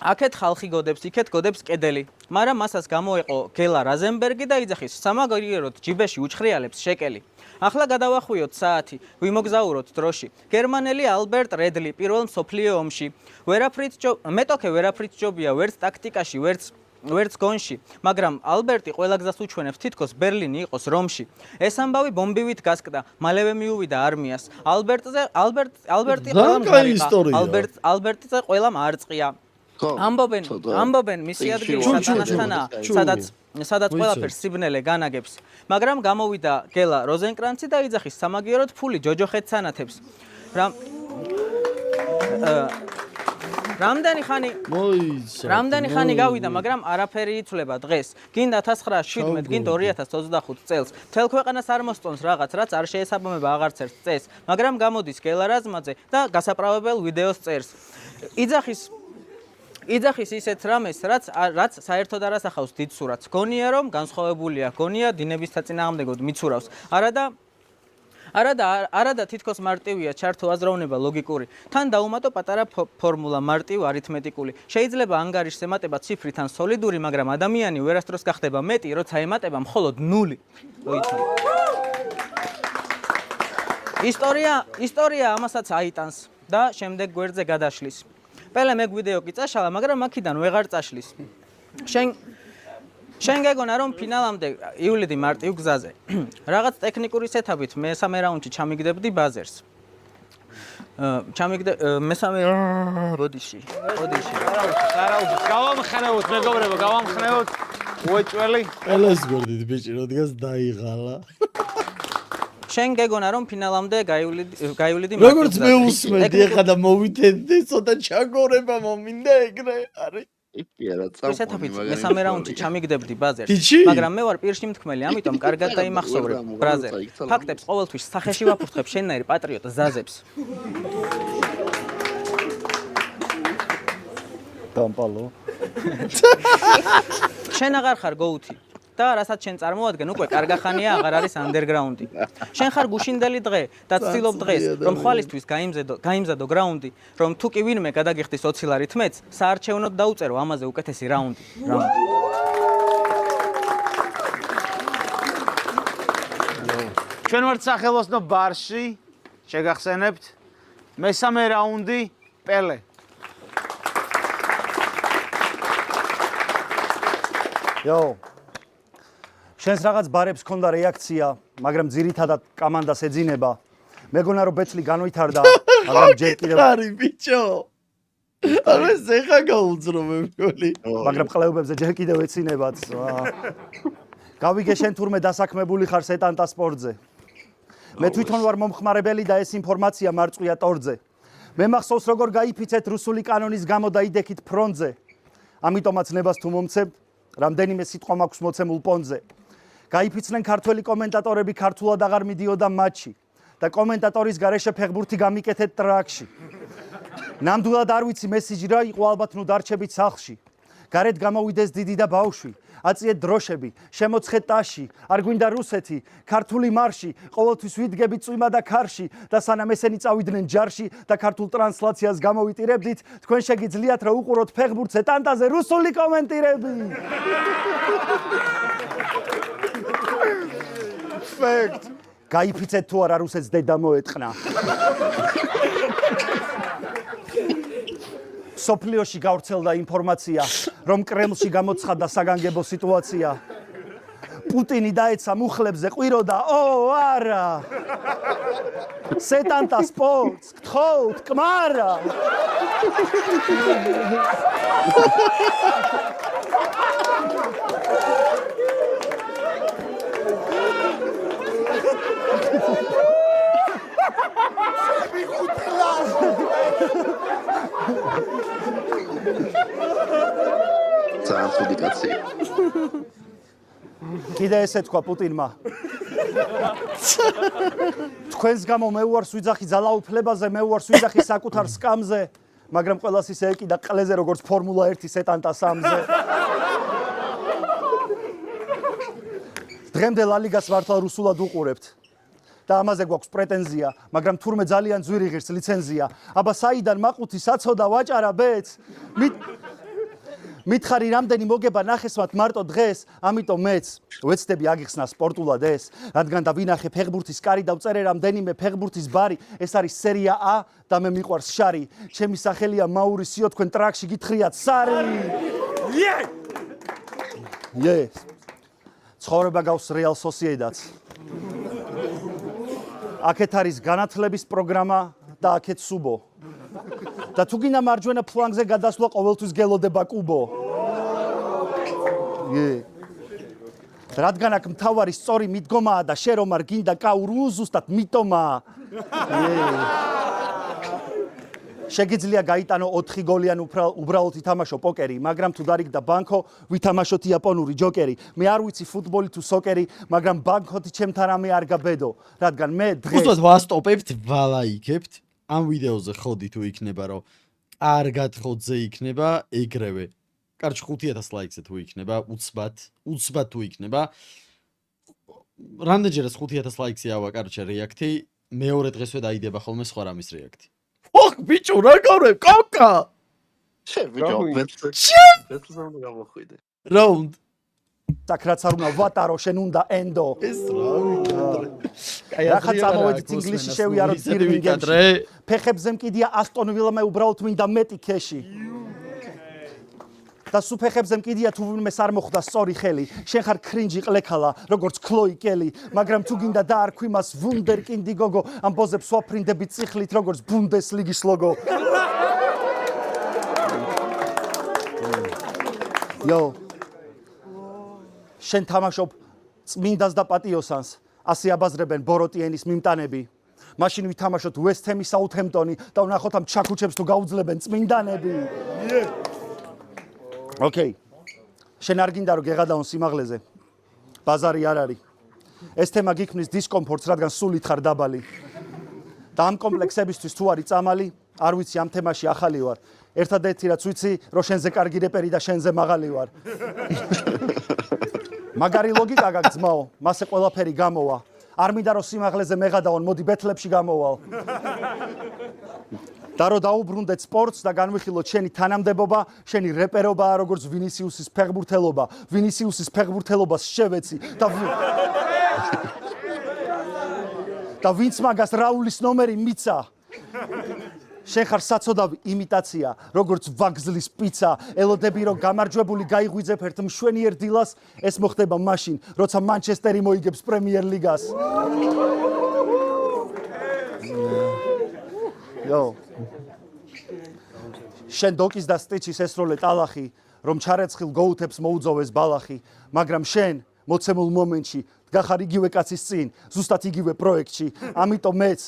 აქეთ ხალხი გოდებს, იქეთ გოდებს კედელი. მაგრამ მასაც გამოეყო გელა რაზენბერგი და იძახის სამაგიეროდ ჯიბეში უჩხრიალებს შეკელი. ახლა გადავახვიოთ საათი, ვიმოგზაუროთ დროში. გერმანელი ალბერტ რედლი პირველ მსოფლიო ომში. მეტოქე ვერაფრით ჯობია, ვერც ტაქტიკაში, ვერც გონში, მაგრამ ალბერტი ყველა გზას უჩვენებს თითქოს ბერლინი იყოს რომში. ეს ამბავი ბომბივით გასკდა, მალევე მიუვიდა არმიას. ალბერტი ყველამ გარიყა, ალბერტიზე ყველამ არწყია. ამბობენ მისი ადგილი სატანასთანაა, სადაც ყველაფერს სიბნელე განაგებს. მაგრამ გამოვიდა გელა როზენკრანცი და იძახის სამაგიეროდ ფული ჯოჯოხეთს ანათებს. რამდენი ხანი გავიდა, მაგრამ არაფერი იცვლება დღეს. გინდა 1917, გინდა 2025 წელს. მთელ ქვეყანას არ მოსწონს რაღაც, რაც არ შეესაბამება აღარც ერთ წესს, მაგრამ გამოდის გელა რაზმაძე და გასაправებელ ვიდეოს წერს. იძახის ისეთ რამეს, რაც საერთოდ არ ასახავს დიდ სურათს. გონია რომ განსხვავებულია, გონია დინების საწინააღმდეგოდ მიცურავს. არადა თითქოს მარტივია ჩართო აზროვნება ლოგიკური. თან დაუმატო პატარა ფორმულა მარტივ არითმეტიკული. შეიძლება ანგარიშს ემატება ციფრით ან სოლიდური, მაგრამ ადამიანი ვერასდროს გახდება მეტი, როცა ემატება მხოლოდ 0. ისტორია ამასაც აიტანს და შემდეგ გვერდზე გადაშლის. პელე მეგვიდეო კი წაშალა, მაგრამ აქედან ვეღარ წაშლის. შენ გეგონა რომ ფინალამდე იულიდი მარტივ გზაზე. რაღაც ტექნიკური სეტაპით მესამე რაუნდში ჩამიგდებდი ბაზერს. მესამე ბოდიში. გავამხნევოთ, მეგობრებო, გავამხნევოთ. უეჭველი. ყველას გვერდით ბიჭი, როდიგას დაიღალა. შენ გეგონა რომ ფინალამდე გაივლიდი როგორც მე უსმენდი, ეხლა და მოვითენდი, ცოტა ჩაგორება მომინდა ეგრე, არის. კი არა, წამყვანი მესამე რაუნდში ჩამიგდებდი ბაზერს, მაგრამ მე ვარ პირში მთქმელი, ამიტომ კარგად დაიმახსოვრე ბრაზერ. ფაქტებს ყოველთვის სახეში ვაფურთხებ შენნაირ პატრიოტ ზაზებს. დამპალო. შენ აღარ ხარ გოუთი. და რასაც შენ წარმოადგენ, უკვე კარგახანია აღარ არის ანდერგრაუნდი. შენ ხარ გუშინდელი დღე და ცდილობ დღეს, რომ ხვალისთვის გაიმზადო გრაუნდი, რომ თუ კი ვინმე გადაგიხდის 20 ლარით მეც, საარჩევნოდ დაუწერო ამაზე უკეთესი რაუნდი. ჩვენ ვართ სახელოსნო ბარში, შეგახსენებთ, მესამე რაუნდი პელე. შენს რაღაც ბარებს ქონდა რეაქცია, მაგრამ ძირითადად კამანდას ეძინება. მეგონა რომ ბეცლი განვითარდა, მაგრამ ჯერ კიდევ არის ბიჭო. არა ზეხა გაუძრო მე მგონი. მაგრამ ყლეობებზე ჯერ კიდევ ეცინებათ. გავიგე შენ თურმე დასაქმებული ხარ სეტანტა სპორტზე. მე თვითონ ვარ მომხმარებელი და ეს ინფორმაცია მარწყვია ტორზე. მე მახსოვს როგორ გაიფიცეთ რუსული კანონის გამო და იდექით ფრონტზე. ამიტომაც ნებას თუ მომცემ, რამდენიმე სიტყვა მაქვს მოცემულ პონზე. გაიფიცნენ ქართველი კომენტატორები ქართულად აღარ მიდიოდა მატჩი და კომენტატორის გარეშე ფეხბურთი გამიკეთეთ ტრაქში. ნამდვილად არ ვიცი მესიჯი რა იყო, ალბათ ნუ დარჩებით სახლში. გარეთ გამოვიდეს დიდი და ბავშვი, აწიეთ დროშები, შემოცხეთ ტაში, არ გვინდა რუსეთი, ქართული მარში, ყოველთვის ვიდგებით წვიმა და ქარში და სანამ ესენი წავიდნენ ჯარში და ქართულ ტრანსლაციას გამოვიტირებდით, თქვენ შეგიძლიათ რა უყუროთ ფეხბურთზე ტანტაზე რუსული კომენტირები. Fact. გაიფიცეთ თუ არა რუსეთს დედა მოეტყნა. სოფლიოში გავრცელდა ინფორმაცია, რომ კრემლში გამოცხადდა საგანგებო სიტუაცია. პუტინი დაეცა მუხლებზე ყვიროდა, არა. სეტანტა სპორტს, გთხოვთ, კმარა. Წამწუდიკაცი. კიდე ესე თქვა პუტინმა. თქვენს გამო მე ვარ სვიძახი ძალაუფლებაზე, მე ვარ სვიძახი საკუთარ სკამზე, მაგრამ ყველას ისე ეკიდა ყლეზე როგორც ფორმულა 1 სეტანტა 3-ზე. დღემდე ლა ლიგას მართლა რუსულად უყურებთ. და ამაზე გვაქვს პრეტენზია, მაგრამ თურმე ძალიან ძვირი ღირს ლიცენზია. აბა საიდან მაყუთი საცოდა ვაჭარა ბეც? მითხარი რამდენი მოგება ნახესმათ მარტო დღეს, ამიტომ მეც ვეცდები აგიხსნა სპორტულად ეს, რადგან და ვინახე ფეხბურთის კარი და ვწერე რამდენიმე ფეხბურთის ბარი, ეს არის სერია A და მე მიყვარს შარი. ჩემი სახელია მაურისიო, თქვენ ტრაქში გითხრიათ სარი. ცხოვრება გავს რეალ სოსიედადს. აქეთ არის განათლების პროგრამა და აქეთ სუბო. და თუ გინდა მარჯვენა ფლანგზე გადასვლა ყოველთვის გელოდება კუბო. რადგან აქ მთავარი სწორი მიდგომაა და შენ რომ არ გინდა კაურუ ზუსტად მიტომაა. შეგიძლია გაიტანო 4 გოლი ან უბრალოდ ითამაშო პოკერი, მაგრამ თუ დარიგდა ბანკო, ვითამაშოთ იაპონური ჯოკერი. მე არ ვიცი ფუტბოლი თუ სოკერი, მაგრამ ბანკოთი ჩემთან რამე არ გაბედო, რადგან მე დღეს უბრალოდ ვასტოპებთ, ვალაიქებთ. ამ ვიდეოზე ხოდი თუ იქნება, რომ კარგად ხოძე იქნება ეგრევე. კარჩ 5000 ლაიქზე თუ იქნება, უცბად თუ იქნება. რამდენჯერაც 5000 ლაიქზე ავაკარჩე რეაქტი, მეორე დღესვე დაიდება ხოლმე სხვა რამის რეაქტი. ოხ, ბიჭო, რა გავრებ, კოკა! შენ ბიჭო, ვეთლზე გამოხვიდე. რაუნდ. საკრაც არ უნდა ვატარო, შენ უნდა ენდო. ეს რა ვიკადრე. რახა წამოვედით ინგლისში შევიაროთ ბირმინგემში. ფეხებზე მკიდია ასტონ ვილა, მე უბრალოდ მინდა მეტი ქეში. და სუფეხებზე მკიდია თუ ვინმეს არ მოხვდა სწორი ხელი. შენ ხარ კრინჯი ყლექალა, როგორც ქლოი კელი, მაგრამ თუ გინდა დაარქვი მას ვუნდერკინდი გოგო, ამ ბოზებს ვაფრინდები წიხლით, როგორც ბუნდესლიგის ლოგო. შენ თამაშობ წმინდას და პატიოსანს, ასე აბაზრებენ ბოროტიენის მიმტანები. მაშინ ვითამაშოთ ვესტ ჰემი საუთჰემპტონი და ვნახოთ ამ ჩაკუჩებს თუ გაუძლებენ წმინდანები. ოკეი. შენ არ გინდა რომ გეღადაონ სიმაღლეზე. ბაზარი არ არის. ეს თემა გიქმნის დისკომფორტს, რადგან სულით ხარ დაბალი. და ამ კომპლექსებისთვის თუ არის წამალი, არ ვიცი ამ თემაში ახალი ვარ. ერთადერთი რაც ვიცი, რომ შენზე კარგი რეპერი და შენზე მაღალი ვარ. მაგარი ლოგიკა გაქვს ძმაო, მასე ყველაფერი გამოვა. არ მინდა რომ სიმაღლეზე მეღადაონ, მოდი ბეთლებში გამოვალ. და რომ დაუბრუნდეთ სპორტს და განვიხილოთ შენი თანამდებობა, შენი რეპერობაა როგორც ვინისიუსის ფეხბურთელობა. ვინისიუსის ფეხბურთელობას შევეცი და ვინც მაგას რაულის ნომერი მიცა. შენ ხარ საწოდავი იმიტაცია, როგორც ვაგზლის პიცა. ელოდები რომ გამარჯვებული გაიღვიძებ ერთ მშვენიერ დილას, ეს მოხდება მაშინ, როცა მანჩესტერი მოიგებს პრემიერ ლიგას. შენ დოკის და სტიჩის ესროლე ტალახი, რომ ჩარეცხილ გოუთებს მოუძოვეს ბალახი, მაგრამ შენ მოცემულ მომენტში დგახარ იგივე კაცის წინ, ზუსტად იგივე პროექტში, ამიტომ მეც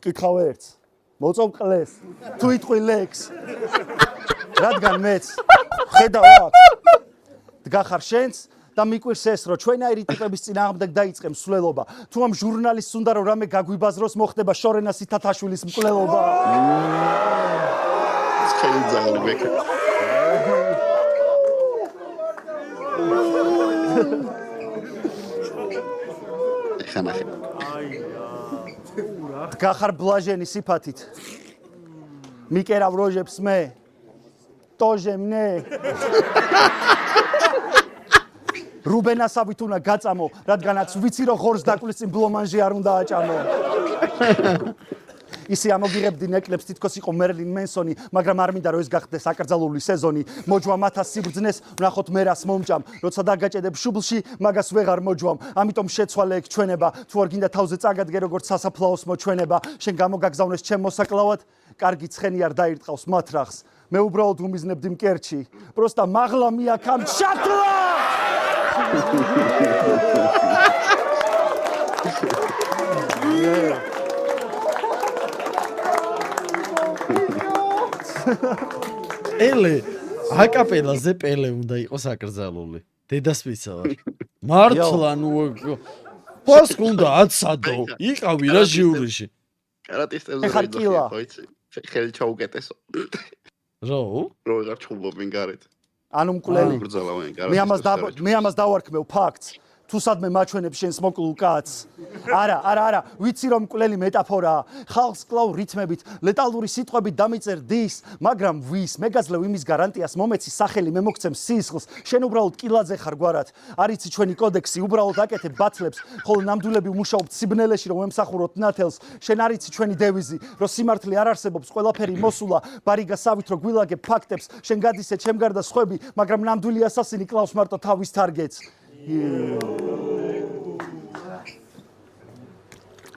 კითხავ ერთს. მოწოვ ყლეს, თუ იტყვი ლექს, რადგან მეც ხედავ აქ, დგახარ შენს და მიკვირს ეს, რომ ჩვენაირი ტიპების წინააღმდეგ დაიწყემ მსვლელობა. თუ ამ ჟურნალისტს უნდა რომ რამე გაგვიბაზროს, მოხდება შორენა სითათაშვილის მკვლელობა. გახარ ბლაჟენი სიფათით. მიკერავ როჟებს მე. ტოჟემნე. რუბენასავით უნდა გაწამო, რადგანაც ვიცი რომ ღორს დაკვლის წინ ბლომანჟი არ უნდა აჭამო. ისე ამოგიღებდი ნეკლებს თითქოს იყო მერლინ მენსონი, მაგრამ არ მინდა რომ ეს გახდეს აკრძალული სეზონი. მოჯვა მათას სიბრძნეს, ვნახოთ მერას მომჭამ. როცა დაგაჭედებ შუბლში, მაგას ვეღარ მოჯვამ. ამიტომ შეცვალე ეგ ჩვენება, თუ არ გინდა თავზე წაგადგე როგორც სასაფლაოს მოჩვენება. შენ გამოგაგზავნეს ჩემ მოსაკლავად, კარგი ცხენი არ დაირტყავს მათრახს. მე უბრალოდ უმიზნებდი მკერჩი. პროსტა მაღლა მიაქამ ჩაკლა! პელე, აკაპელაზე პელე უნდა იყოს აკრძალული. დედას ვიცავარ. მართლა ნუ პასკ უნდა აცადო. იყავი რა ჟიურიში. კარატისტებზე რეჟისორი ხოიცი. ხელი ჩაუკეტესო. რო? რო ვეღარ ჩხუბობენ გარეთ. ანუ მკვლელი. ბრძოლავენ გარეთ. მე ამას დავარქმევ ფაქტს. თუ სადმე მაჩვენებ შენს მოკლულ კაცს. არა, ვიცი რომ მკვლელი მეტაფორაა. ხალხს კლავ რითმებით, ლეტალური სიტყვებით დამიწერ დის, მაგრამ ვის, მე გაძლევ იმის გარანტიას, მომეცი სახელი, მე მოგცემ სისხლს, შენ უბრალოდ კილაძე ხარ გვარად. არიცი ჩვენი კოდექსი, უბრალოდ აკეთებ ბათლებს, ხოლო ნამდვილები უმუშაობთ სიბნელეში, რომ ემსახუროთ ნათელს. შენ არიცი ჩვენი დევიზი, რომ სიმართლე არ არსებობს, ყველაფერი მოსულა, ბარიგა სავით რო გვილაგებ ფაქტებს, შენ გადისე ჩემ გარდა სხვები, მაგრამ ნამდვილი ასასინი კლავს მარტო თავის თარგეტს.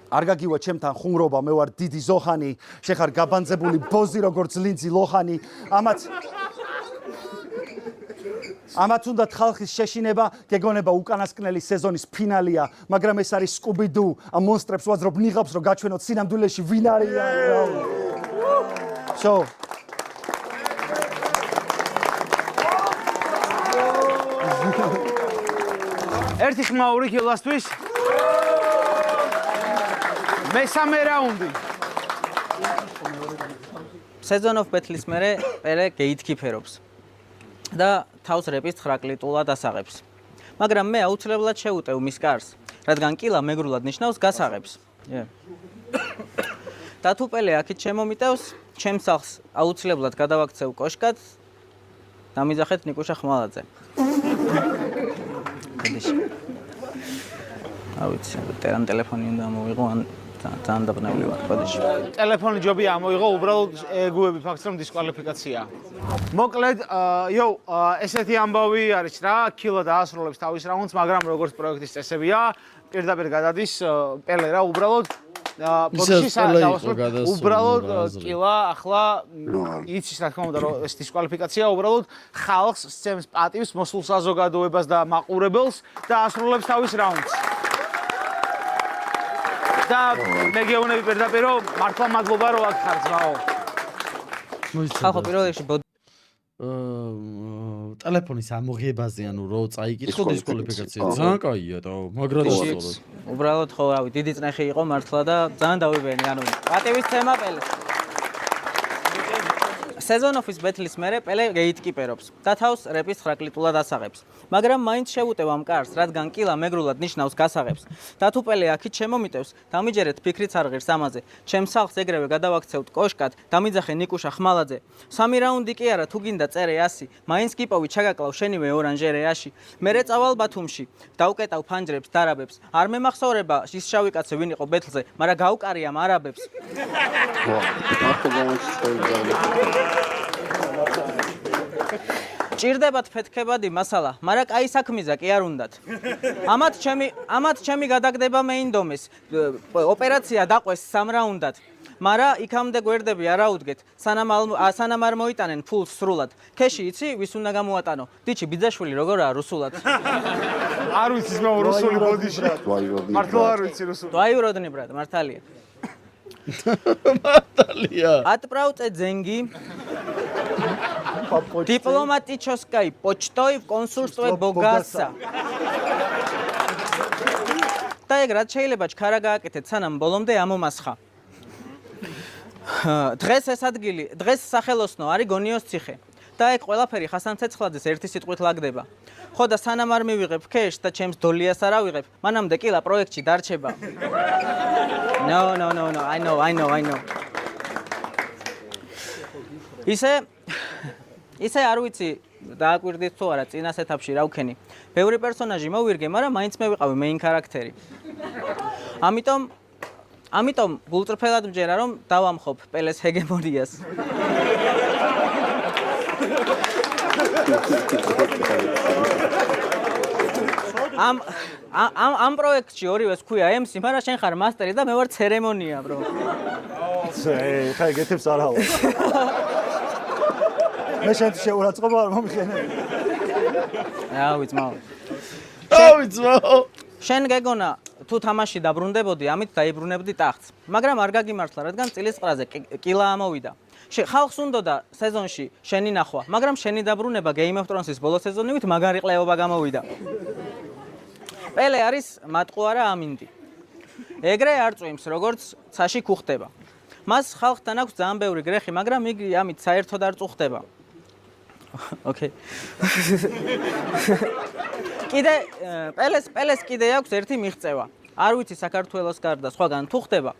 არ გაგივა ჩემთან ხუმრობა, მე ვარ დიდი ზოხანი, შენ ხარ გაბანძებული ბოზი როგორც ლინძი ლოხანი, ამათ უნდათ ხალხის შეშინება, გეგონება უკანასკნელი სეზონის ფინალია, მაგრამ ეს არის სკუბიდუ, ამ მონსტრებს ვაძრობ ნიღაბს, რომ გაჩვენოთ სინამდვილეში ვინ არიან. ერთი ხმაური კილასთვის. მესამე რაუნდი. Season of Battle-ის მერე პელე გეითქიფერობს და თავს რეპის 9 კლიტულად ასაღებს. მაგრამ მე აუცილებლად შევუტევ მის კარს, რადგან კილა მეგრულად ნიშნავს გასაღებს. და თუ პელე აქეთ შემომიტევს, ჩემს სახლს აუცილებლად გადავაქცევ კოშკად. დამიძახეთ ნიკუშა ხმალაძე. ავიცი, ტერან ტელეფონი უნდა მოვიღო ან ძალიან დაბნეული ვარ, ბოდიში. ტელეფონი ჯობია ამოიღო, უბრალოდ ეგუები ფაქტს რომ დისკვალიფიკაციაა. მოკლედ, ესეთი ამბავი არის რა, კილა დაასრულებს თავის რაუნდს, მაგრამ როგორც პროექტის წესებია, პირდაპირ გადადის პელე რა, უბრალოდ უბრალოდ კილა ახლა იცის რა თქმა უნდა რომ ეს დისკვალიფიკაცია უბრალოდ ხალხს სცემს პატივს მოსულ საზოგადოებას და მაყურებელს და ასრულებს თავის რაუნდს. და მე გეუბნები პირდაპირ რომ მართლა მადლობა რომ აქ ხარ ძმაო. ხალხო პირველ რიგში ტელეფონის ამოღებაზე ანუ რო წაიკითხო დისკვალიფიკაცია ძალიან კაია და მაგრად ასწორე. უბრალოდ ხო რავი დიდი წნეხი იყო მართლა და ძალიან დავიბენი ანუ პატივის თემა პელე. Season of Battle-ის მერე პელე გეითკიპერობს და თავს რეპის 9 კლიტულად ასაღებს. მაგრამ მაინც შევუტევ ამ კარს, რადგან კილა მეგრულად ნიშნავს გასაღებს. და თუ პელე აქით შემომიტევს, დამიჯერეთ ფიქრიც არ ღირს ამაზე. ჩემს სახლს ეგრევე გადავაქცევთ კოშკად, დამიძახე ნიკუშა ხმალაძე. 3 რაუნდი კი არა, თუ გინდა წერე 100. მაინც კიპოვი ჩაგაკლავ შენივე ორანჟერეაში. მერე წავალ ბათუმში, დავკეტავ ფანჯრებს, დარაბებს. არ მემახსოვრება ის შავი კაცი ვინ იყო ბეთლზე, მაგრამ გავკარი ამ არაბებს. ჭირდებათ ფეთქებადი მასალა, მაგრამ კაი საქმიზა კი არ უნდათ. ამათ ჩემი გადაგდება მეინდომეს. ოპერაცია დაყვეს 3 რაუნდად. მაგრამ იქამდე გვერდები არ აუდგეთ, სანამ არ მოიტანენ ფულს სრულად. ქეში იცი, ვის უნდა გამოატანო? დიჩი ბიძაშვილი როგორაა რუსულად? არ ვიცი მე რუსული ბოდიში. მართლა არ ვიცი რუსული. დაიუროდნი ბრატ, მართალია. მართალია. Отправьте деньги. Дипломатической почтой в консульстве Богаса. და ეგ რაც შეიძლება ჩქარა გააკეთეთ სანამ ბოლომდე ამომასხა. დღეს ეს ადგილი, დღეს სახელოსნო არის გონიოს ციხე. და ეგ ყველაფერი ხასან ცეცხლაძეს ერთი სიტყვით ლაგდება. ხო და სანამ არ მივიღებ ქეშს და ჩემს დოლიას არ ავიღებ, მანამდე კილა პროექტში დარჩება. No, I know. ისე არ ვიცი დააკვირდით თუ არა წინას ეტაპში რა ვქენი. ბევრი პერსონაჟი მოვირგე, მაგრამ მაინც მე ვიყავი მეინ ქარაქტერი. ამიტომ გულწრფელად მჯერა რომ დავამხობ პელეს ჰეგემონიას. ამ პროექტში ორივეს ქვია MC, მაგრამ შენ ხარ მასტერი და მე ვარ ცერემონია, bro. ხა ეგეთებს არ ავალ. მე შენ შეურაცხყოფა არ მომიხენები. ავიცმაო. შენ გეგონა თუ თამაში დაბრუნდებოდი, ამით დაიბრუნებდი ტახტს. მაგრამ არ გაგიმართლა, რადგან წილის ყრაზე კილა ამოვიდა. ხალხს უნდოდა სეზონში შენი ნახვა, მაგრამ შენი დაბრუნება Game of Thrones-ის ბოლო სეზონივით მაგარი ყლეობა გამოვიდა. პელე არის მატყუარა ამინდი. ეგრე არ წვიმს, როგორც ცაში ქუხდება. მას ხალხთან აქვს ძალიან ბევრი გრეხი, მაგრამ იგი ამით საერთოდ არ წუხდება. Okay. კიდე პელეს კიდე აქვს ერთი მიღწევა. არ ვიცი საქართველოს გარდა სხვაგან თუ ხდება.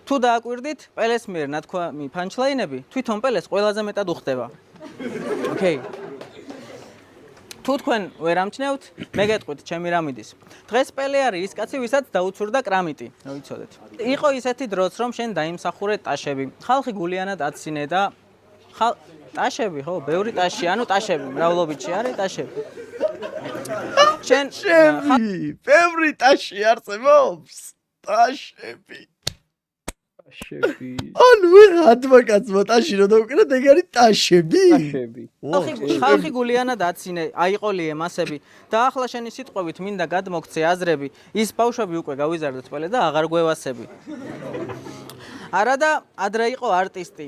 თუ დააკვირდით პელეს მიერ ნათქვამი პანჩლაინები, თვითონ პელეს ყველაზე მეტად უხდება. ოკეი. თუ თქვენ ვერ ამჩნევთ, მე გეტყვით ჩემი რამიდის. დღეს პელე არის ის კაცი, ვისაც დაუცურდა კრამიტი, მოიცოდეთ. იყო ისეთი დროც, რომ შენ დაიმსახურე ტაშები. ხალხი გულიანად აცინე და ტაშები, ხო, ბევრი ტაში, ანუ ტაშები, მრავლობითში არის ტაშები. შენ ბევრი ტაში არსებობს. ტაშები. ანუ ადვოკატმა ტაში რო დავკრა, ეგ არის ტაშები. ხალხი გულიანად აცინე, აიყოლიე მასები და ახლა შენი სიტყვებით მინდა გადმოგცე აზრები, ის ბავშვები უკვე გავიზარდეთ პელე და აღარ გვევასები. არადა ადრე იყო არტისტი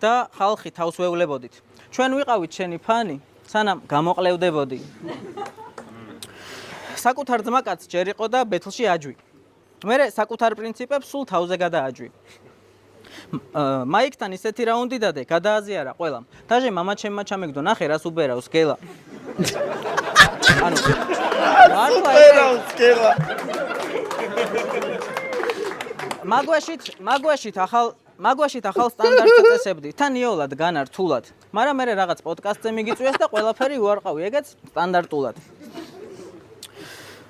და ხალხი თავს ვევლებოდით. ჩვენ ვიყავით შენი ფანი, სანამ გამოყლევდებოდი. საკუთარ ძმაკაც ჯერ იყო და ბეთლში აჯვი. მერე საკუთარ პრინციპებს სულ თავზე გადააჯვი. მაიკთან ისეთი რაუნდი დადე, გადააზიარა ყველამ. დაჟე მამაჩემმა ჩამეგდო, ნახე რას უბერავს გელა. ანუ მართლა უბერავს გელა. მაგვაშით ახალ სტანდარტს წესებდი. თან იოლად განართულად. მაგრამ მე რაღაც პოდკასტზე მიგიწვიეს და ყველაფერი უარყავი, ეგეც სტანდარტულად.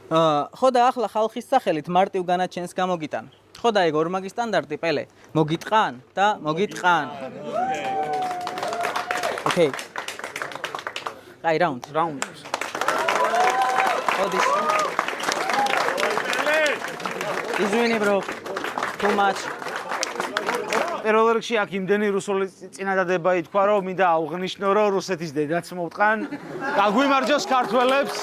ხო და ახლა ხალხის სახელით მარტივ განაჩენს გამოგიტან. ხო და ეგ ორმაგი სტანდარტი პელე. მოგიტყან და მოგიტყან. ოკეი. აი რაუნდ. ოდის. Извини, bro. Too much. პირველ რიგში აქ იმდენი რუსული წინადადება ითქვა, რომ მინდა აღვნიშნო, რომ რუსეთის დედაც მოვტყან. გაგვიმარჯოს ქართველებს.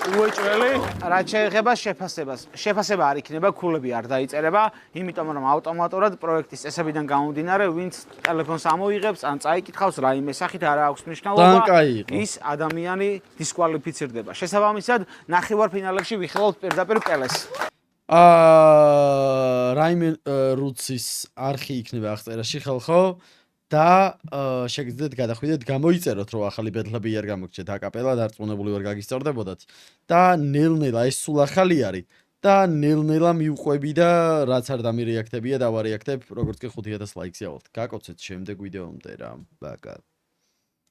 უეჭველი, რაც შეეხება შეფასებას. შეფასება არ იქნება, ქულები არ დაიწერება, იმიტომ რომ ავტომატურად პროექტის წესებიდან გამომდინარე, ვინც ტელეფონს ამოიღებს, ან წაიკითხავს რაიმე სახით არ აქვს მნიშვნელობა, ის ადამიანი დისკვალიფიცირდება. შესაბამისად, ნახევარფინალებში ვიხილავთ პირდაპირ პელეს. რაიმე რუცის არხი იქნება აღწერაში ხალხო და შეგიძლიათ გადახვიდეთ, გამოიწეროთ, რომ ახალი ბეთლები არ გამოგჩეთ აკაპელა, დარწმუნებული ვარ გაგისწორდებოდათ და ნელ-ნელა ეს სულ ახალი არის და ნელ-ნელა მიუყვები და რაც არ დამირეაქტებია, დავარეაქტებ, როგორც კი 5000 ლაიქს იავალთ. გაკოცეთ შემდეგ ვიდეომდე რა. ბაკა.